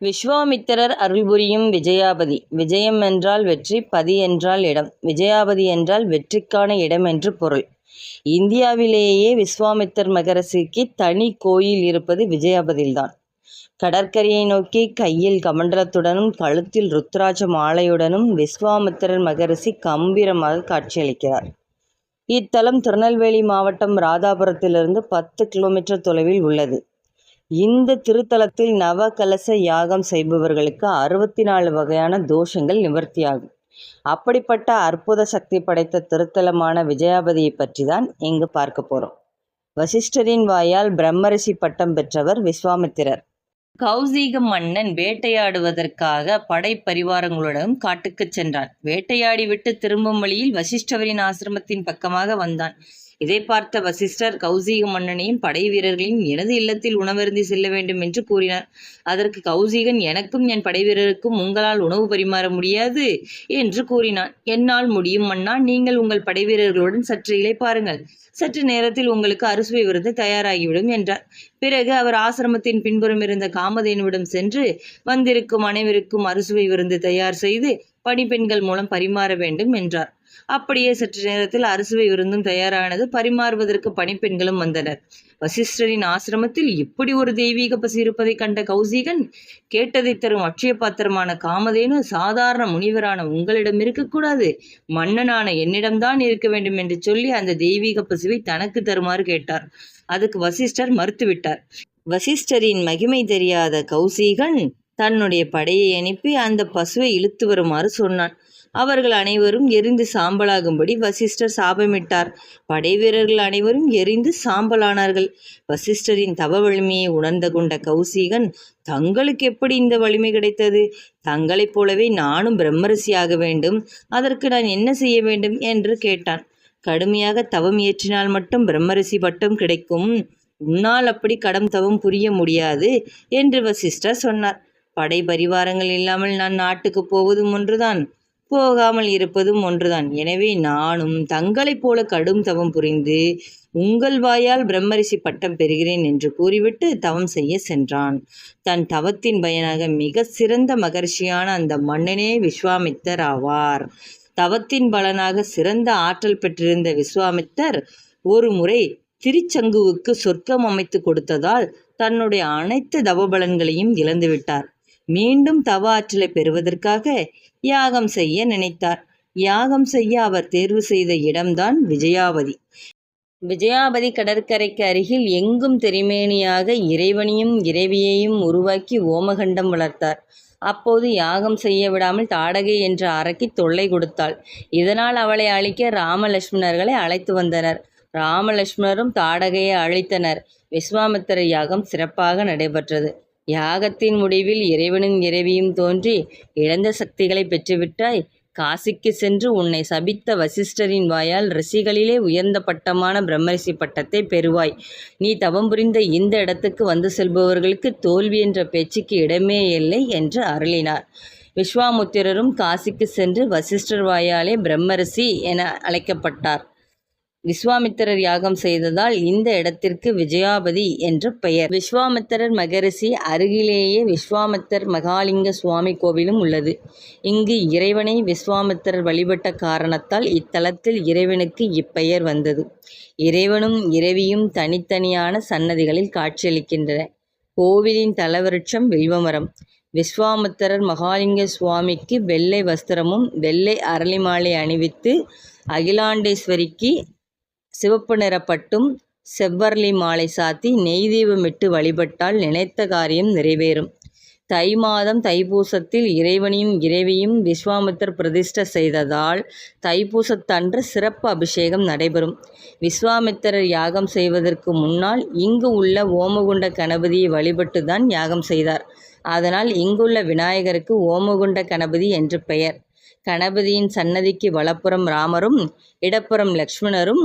விஸ்வாமித்திரர் அருள்புரியும் விஜயாபதி. விஜயம் என்றால் வெற்றி, பதி என்றால் இடம், விஜயாபதி என்றால் வெற்றிக்கான இடம் என்று பொருள். இந்தியாவிலேயே விஸ்வாமித்திரர் மகரிஷிக்கு தனி கோயில் இருப்பது விஜயாபதியில்தான். கடற்கரையை நோக்கி கையில் கமண்டலத்துடனும் கழுத்தில் ருத்ராட்ச மாலையுடனும் விஸ்வாமித்திரர் மகரிஷி கம்பீரமாக காட்சியளிக்கிறார். இத்தலம் திருநெல்வேலி மாவட்டம் ராதாபுரத்திலிருந்து 10 கிலோமீட்டர் தொலைவில் உள்ளது. இந்த திருத்தலத்தில் நவகலச யாகம் செய்பவர்களுக்கு 64 வகையான தோஷங்கள் நிவர்த்தியாகும். அப்படிப்பட்ட அற்புத சக்தி படைத்த திருத்தலமான விஜயாபதியை பற்றி தான் இங்கு பார்க்க போகிறோம். வசிஷ்டரின் வாயால் பிரம்மரிஷி பட்டம் பெற்றவர் விஸ்வாமித்திரர். கௌசிக மன்னன் வேட்டையாடுவதற்காக படை பரிவாரங்களுடன் காட்டுக்கு சென்றான். வேட்டையாடி விட்டு திரும்பும் வழியில் வசிஷ்டரின் ஆசிரமத்தின் பக்கமாக வந்தான். இதை பார்த்த வசிஷ்டர் கௌசிக மன்னனையும் படை வீரர்களையும் எனது இல்லத்தில் உணவருந்தி செல்ல வேண்டும் என்று கூறினார். அதற்கு கௌசிகன், எனக்கும் என் படை வீரருக்கும் உங்களால் உணவு பரிமாற முடியாது என்று கூறினான். என்னால் முடியும் மன்னா, நீங்கள் உங்கள் படை வீரர்களுடன் சற்று இளைப்பாருங்கள், சற்று நேரத்தில் உங்களுக்கு அறுசுவை விருந்து தயாராகிவிடும் என்றார். பிறகு அவர் ஆசிரமத்தின் பின்புறம் இருந்த காமதேனுவிடம் சென்று வந்திருக்கும் அனைவருக்கும் அறுசுவை விருந்து தயார் செய்து பணிப்பெண்கள் மூலம் பரிமாற வேண்டும் என்றார். அப்படியே சற்று நேரத்தில் அறுசுவை விருந்தும் தயாரானது. பரிமாறுவதற்கு பணிப்பெண்களும் வந்தனர். வசிஷ்டரின் ஆசிரமத்தில் இப்படி ஒரு தெய்வீக பசி இருப்பதை கண்ட கௌசிகன், கேட்டதை தரும் அட்சய பாத்திரமான காமதேனு சாதாரண முனிவரான உங்களிடம் இருக்கக்கூடாது, மன்னனான என்னிடம்தான் இருக்க வேண்டும் என்று சொல்லி அந்த தெய்வீக பசுவை தனக்கு தருமாறு கேட்டார். அதுக்கு வசிஷ்டர் மறுத்துவிட்டார். வசிஷ்டரின் மகிமை தெரியாத கௌசிகன் தன்னுடைய படையை அனுப்பி அந்த பசுவை இழுத்து வருமாறு சொன்னான். அவர்கள் அனைவரும் எரிந்து சாம்பலாகும்படி வசிஷ்டர் சாபமிட்டார். படை வீரர்கள் அனைவரும் எரிந்து சாம்பலானார்கள். வசிஷ்டரின் தவ வலிமையை உணர்ந்து கொண்ட கௌசிகன், தங்களுக்கு எப்படி இந்த வலிமை கிடைத்தது? தங்களைப் போலவே நானும் பிரம்மரிஷியாக வேண்டும், அதற்கு நான் என்ன செய்ய வேண்டும் என்று கேட்டான். கடுமையாக தவம் இயற்றினால் மட்டும் பிரம்மரிஷி பட்டம் கிடைக்கும், உன்னால் அப்படி கடும் தவம் புரிய முடியாது என்று வசிஷ்டர் சொன்னார். படை பரிவாரங்கள் இல்லாமல் நான் நாட்டுக்கு போவதும் ஒன்றுதான், போகாமல் இருப்பதும் ஒன்றுதான். எனவே நானும் தங்களைப் போல கடும் தவம் புரிந்து உங்கள் வாயால் பிரம்மரிஷி பட்டம் பெறுகிறேன் என்று கூறிவிட்டு தவம் செய்ய சென்றான். தன் தவத்தின் பயனாக மிக சிறந்த மகர்ஷியான அந்த மன்னனே விஸ்வாமித்தர் ஆவார். தவத்தின் பலனாக சிறந்த ஆற்றல் பெற்றிருந்த விஸ்வாமித்தர் ஒரு முறை திருச்சங்குவுக்கு சொர்க்கம் அமைத்து கொடுத்ததால் தன்னுடைய அனைத்து தவபலன்களையும் இழந்துவிட்டார். மீண்டும் தவ ஆற்றலை பெறுவதற்காக யாகம் செய்ய நினைத்தார். யாகம் செய்ய அவர் தேர்வு செய்த இடம்தான் விஜயாபதி. விஜயாபதி கடற்கரைக்கு அருகில் எங்கும் திருமேனியாக இறைவனையும் இறைவியையும் உருவாக்கி ஓமகண்டம் வளர்த்தார். அப்போது யாகம் செய்ய விடாமல் தாடகை என்ற அரக்கி தொல்லை கொடுத்தாள். இதனால் அவளை அழிக்க ராமலட்சுமணர்களை அழைத்து வந்தனர். ராமலட்சுமணரும் தாடகையை அழித்தனர். விஸ்வாமித்திரர் யாகம் சிறப்பாக நடைபெற்றது. யாகத்தின் முடிவில் இறைவனும் இறைவியும் தோன்றி, இழந்த சக்திகளை பெற்றுவிட்டாய், காசிக்கு சென்று உன்னை சபித்த வசிஷ்டரின் வாயால் ரிஷிகளிலே உயர்ந்த பட்டமான பிரம்மரிஷி பட்டத்தை பெறுவாய். நீ தவம் புரிந்த இந்த இடத்துக்கு வந்து செல்பவர்களுக்கு தோல்வி என்ற பேச்சுக்கு இடமே இல்லை என்று அருளினார். விஸ்வாமித்திரரும் காசிக்கு சென்று வசிஷ்டர் வாயாலே பிரம்மரிஷி என அழைக்கப்பட்டார். விஸ்வாமித்திரர் யாகம் செய்ததால் இந்த இடத்திற்கு விஜயாபதி என்று பெயர். விஸ்வாமித்திரர் மகரிஷி அருகிலேயே விஸ்வாமித்திரர் மகாலிங்க சுவாமி கோவிலும் உள்ளது. இங்கு இறைவனை விஸ்வாமித்திரர் வழிபட்ட காரணத்தால் இத்தலத்தில் இறைவனுக்கு இப்பெயர் வந்தது. இறைவனும் இறைவியும் தனித்தனியான சன்னதிகளில் காட்சியளிக்கின்றன. கோவிலின் தலவிருட்சம் வில்வமரம். விஸ்வாமித்திரர் மகாலிங்க சுவாமிக்கு வெள்ளை வஸ்திரமும் வெள்ளை அரளி மாலை அணிவித்து, அகிலாண்டேஸ்வரிக்கு சிவப்பு நிறப்பட்டும் செவ்வரளி மாலை சாத்தி நெய் தீபமிட்டு வழிபட்டால் நினைத்த காரியம் நிறைவேறும். தை மாதம் தைப்பூசத்தில் இறைவனையும் இறைவியும் விஸ்வாமித்திரர் பிரதிஷ்டை செய்ததால் தைப்பூசத்தன்று சிறப்பு அபிஷேகம் நடைபெறும். விஸ்வாமித்திரர் யாகம் செய்வதற்கு முன்னால் இங்கு உள்ள ஓமகுண்ட கணபதியை வழிபட்டு தான் யாகம் செய்தார். அதனால் இங்குள்ள விநாயகருக்கு ஓமகுண்ட கணபதி என்று பெயர். கணபதியின் சன்னதிக்கு வலப்புறம் ராமரும் இடப்புறம் லக்ஷ்மணரும்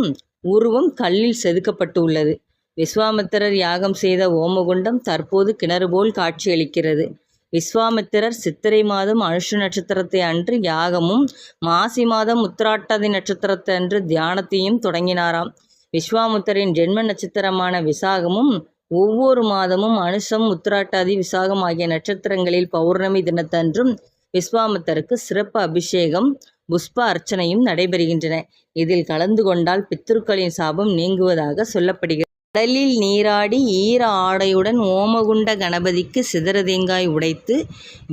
உருவம் கல்லில் செதுக்கப்பட்டு உள்ளது. விஸ்வாமித்திரர் யாகம் செய்த ஓமகுண்டம் தற்போது கிணறு போல் காட்சியளிக்கிறது. விஸ்வாமித்திரர் சித்திரை மாதம் அனுஷ நட்சத்திரத்தை அன்று யாகமும், மாசி மாதம் உத்திராட்டாதி நட்சத்திரத்தை அன்று தியானத்தையும் தொடங்கினாராம். விஸ்வாமித்திரரின் ஜென்ம நட்சத்திரமான விசாகமும் ஒவ்வொரு மாதமும் அனுசம், உத்திராட்டாதி, விசாகம் ஆகிய நட்சத்திரங்களில் பௌர்ணமி தினத்தன்றும் விஸ்வாமித்தருக்கு சிறப்பு அபிஷேகம், புஷ்ப அர்ச்சனையும் நடைபெறுகின்றன. இதில் கலந்து கொண்டால் பித்ருக்களின் சாபம் நீங்குவதாக சொல்லப்படுகிறது. கடலில் நீராடி ஈர ஆடையுடன் ஓமகுண்ட கணபதிக்கு சிதற தேங்காய் உடைத்து,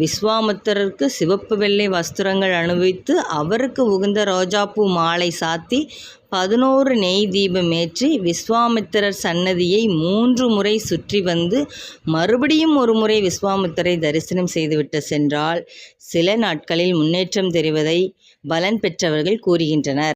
விஸ்வாமித்திரருக்கு சிவப்பு வெள்ளை வஸ்திரங்கள் அணிவித்து, அவருக்கு உகந்த ரோஜாப்பூ மாலை சாத்தி, 11 நெய் தீபம் ஏற்றி, விஸ்வாமித்திரர் சன்னதியை 3 முறை சுற்றி வந்து மறுபடியும் ஒரு முறை விஸ்வாமித்திரை தரிசனம் செய்துவிட்டு சென்றால் சில நாட்களில் முன்னேற்றம் தெரிவதை பலன் பெற்றவர்கள் கூறுகின்றனர்.